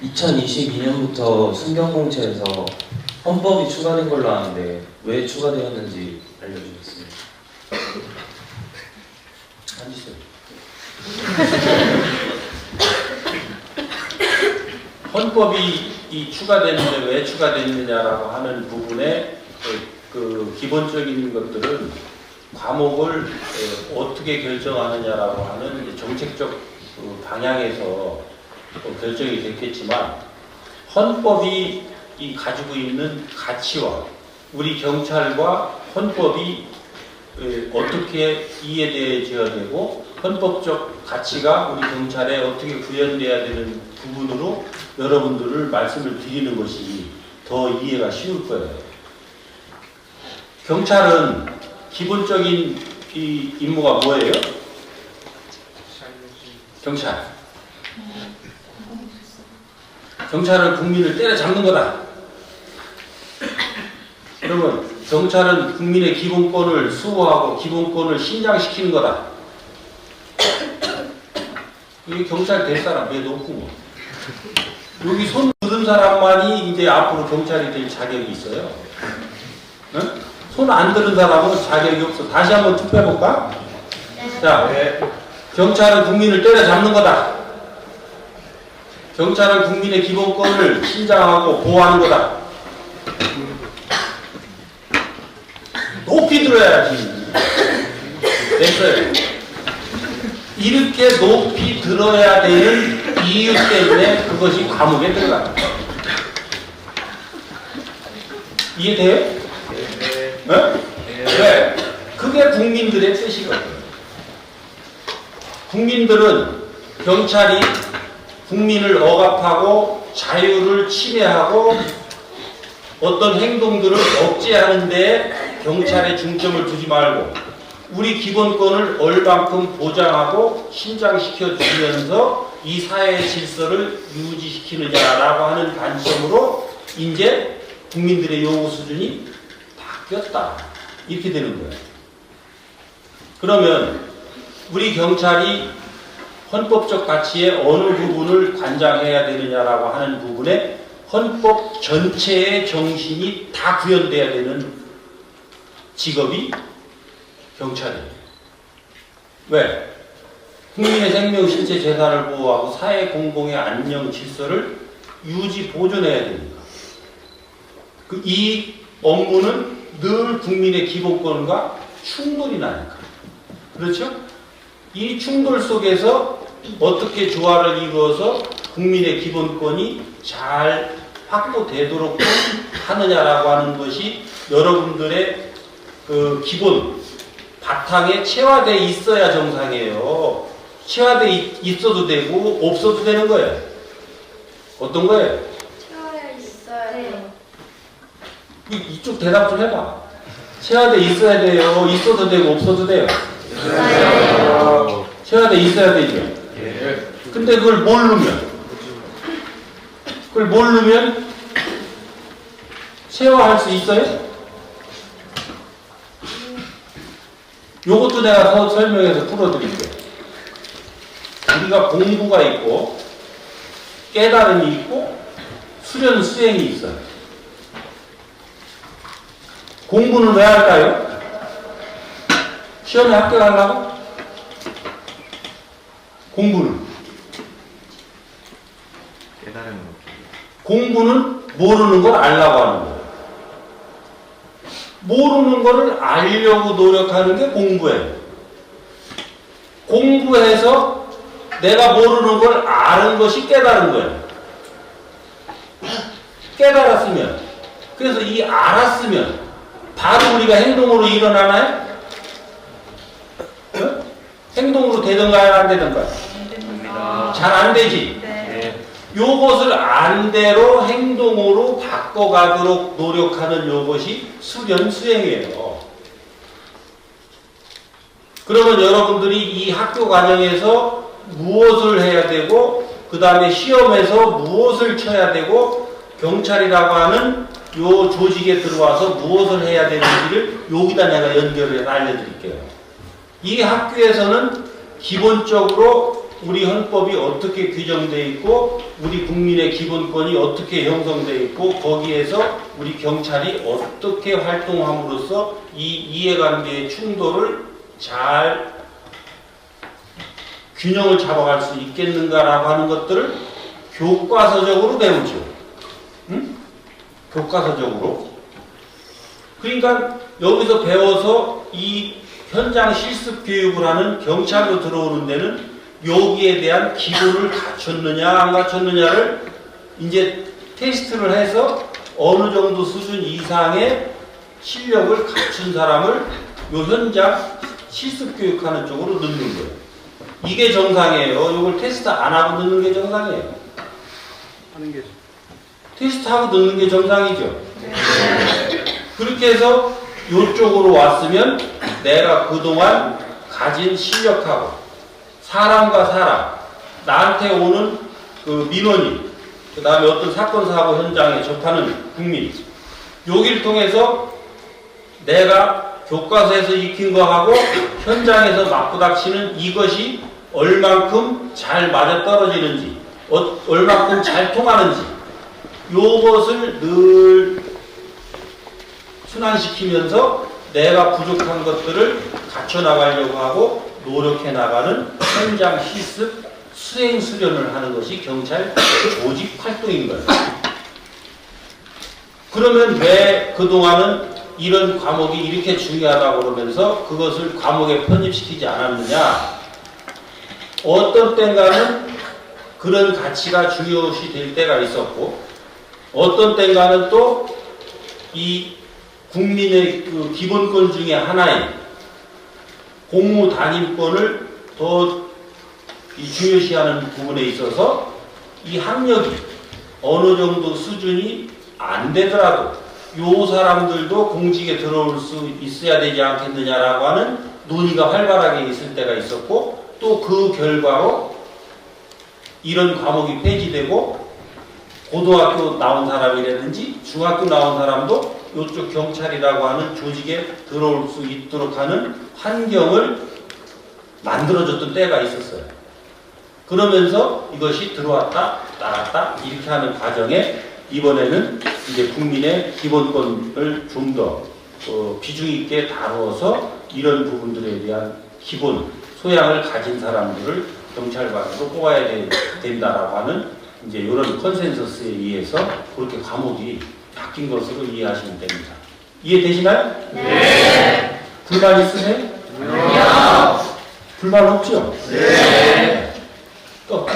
2022년부터 순경공채에서 헌법이 추가된 걸로 아는데 왜 추가되었는지 알려주겠습니다. 앉으세요. 헌법이 추가되는데 왜 추가됐느냐라고 하는 부분에 그 기본적인 것들은 과목을 어떻게 결정하느냐라고 하는 정책적 방향에서 결정이 됐겠지만, 헌법이 가지고 있는 가치와 우리 경찰과 헌법이 어떻게 이해되어야 되고 헌법적 가치가 우리 경찰에 어떻게 구현돼야 되는 부분으로 여러분들을 말씀을 드리는 것이 더 이해가 쉬울 거예요. 경찰은 기본적인 이 임무가 뭐예요? 경찰은 국민을 때려잡는 거다. 그러면 경찰은 국민의 기본권을 수호하고 기본권을 신장시키는 거다. 이게 경찰 될 사람 왜 높고, 여기 손 들은 사람만이 이제 앞으로 경찰이 될 자격이 있어요. 응? 손 안 들은 사람은 자격이 없어. 다시 한번 투표해볼까? 자, 경찰은 국민을 때려잡는 거다. 경찰은 국민의 기본권을 신장하고 보호하는 거다. 높이 들어야지. 됐어요. 이렇게 높이 들어야 되는 이유 때문에 그것이 과목에 들어간다. 이해돼요? 네. 왜? 그게 국민들의 뜻이거든요. 국민들은 경찰이 국민을 억압하고 자유를 침해하고 어떤 행동들을 억제하는 데 경찰에 중점을 두지 말고 우리 기본권을 얼만큼 보장하고 신장시켜 주면서 이 사회의 질서를 유지시키느냐라고 하는 관점으로 이제 국민들의 요구 수준이 바뀌었다. 이렇게 되는 거예요. 그러면 우리 경찰이 헌법적 가치의 어느 부분을 관장해야 되느냐라고 하는 부분에 헌법 전체의 정신이 다 구현돼야 되는 직업이 경찰이에요. 왜? 국민의 생명, 신체, 재산을 보호하고 사회 공공의 안녕, 질서를 유지, 보존해야 됩니다. 이 업무는 늘 국민의 기본권과 충돌이 나니까. 그렇죠? 이 충돌 속에서 어떻게 조화를 이루어서 국민의 기본권이 잘 확보되도록 하느냐라고 하는 것이 여러분들의 그 기본 바탕에 체화되어 있어야 정상이에요. 체화되어 있어도 되고 없어도 되는 거예요. 어떤 거예요? 체화되어 있어야 돼요. 이쪽 대답 좀 해봐. 체화되어 있어야 돼요? 있어도 되고 없어도 돼요? 체화되어 있어야 되죠. 근데 그걸 모르면 체화할 수 있어요? 요것도 내가 설명해서 풀어드릴게요. 우리가 공부가 있고 깨달음이 있고 수련 수행이 있어요. 공부는 왜 할까요? 시험에 합격하려고? 공부는 모르는 걸 알려고 하는 거예요. 모르는 거를 알려고 노력하는 게 공부예요. 공부해서 내가 모르는 걸 아는 것이 깨달은 거예요. 깨달았으면, 그래서 이 알았으면 바로 우리가 행동으로 일어나나요? 네? 행동으로 되던가요? 안 되던가요? 잘 안 되지? 네. 요것을 안 대로 행동으로 바꿔가도록 노력하는 요것이 수련 수행이에요. 그러면 여러분들이 이 학교 과정에서 무엇을 해야 되고 그 다음에 시험에서 무엇을 쳐야 되고 경찰이라고 하는 요 조직에 들어와서 무엇을 해야 되는지를 여기다 내가 연결해서 알려드릴게요. 이 학교에서는 기본적으로 우리 헌법이 어떻게 규정되어 있고 우리 국민의 기본권이 어떻게 형성되어 있고 거기에서 우리 경찰이 어떻게 활동함으로써 이 이해관계의 충돌을 잘 균형을 잡아갈 수 있겠는가라고 하는 것들을 교과서적으로 배우죠. 응? 교과서적으로. 그러니까 여기서 배워서 이 현장 실습 교육을 하는 경찰로 들어오는 데는 여기에 대한 기본을 갖췄느냐 안 갖췄느냐를 이제 테스트를 해서 어느 정도 수준 이상의 실력을 갖춘 사람을 요 현장 실습 교육하는 쪽으로 넣는 거예요. 이게 정상이에요. 이걸 테스트 안 하고 넣는 게 정상이에요. 테스트하고 넣는 게 정상이죠. 그렇게 해서 이쪽으로 왔으면 내가 그동안 가진 실력하고 사람과 사람, 나한테 오는 그 민원인, 그 다음에 어떤 사건 사고 현장에 접하는 국민, 여기를 통해서 내가 교과서에서 익힌 거하고 현장에서 맞부닥치는 이것이 얼만큼 잘 맞아떨어지는지, 얼만큼 잘 통하는지, 요것을 늘 순환시키면서 내가 부족한 것들을 갖춰나가려고 하고 노력해 나가는 현장 실습 수행 수련을 하는 것이 경찰 조직 활동인 거예요. 그러면 왜 그동안은 이런 과목이 이렇게 중요하다고 그러면서 그것을 과목에 편입시키지 않았느냐? 어떤 때인가는 그런 가치가 중요시 될 때가 있었고 어떤 때인가는 또 이 국민의 그 기본권 중에 하나인 공무 단임권을 더 중요시하는 부분에 있어서 이 학력이 어느 정도 수준이 안 되더라도 요 사람들도 공직에 들어올 수 있어야 되지 않겠느냐라고 하는 논의가 활발하게 있을 때가 있었고 또 그 결과로 이런 과목이 폐지되고 고등학교 나온 사람이라든지 중학교 나온 사람도 이쪽 경찰이라고 하는 조직에 들어올 수 있도록 하는 환경을 만들어줬던 때가 있었어요. 그러면서 이것이 들어왔다 나갔다 이렇게 하는 과정에 이번에는 이제 국민의 기본권을 좀 더 비중 있게 다루어서 이런 부분들에 대한 기본 소양을 가진 사람들을 경찰관으로 뽑아야 된다라고 하는 이제 이런 컨센서스에 의해서 그렇게 과목이 바뀐 것으로 이해하시면 됩니다. 이해되시나요? 네. 불만 있으세요? 아니요. 불만 없죠? 네. 또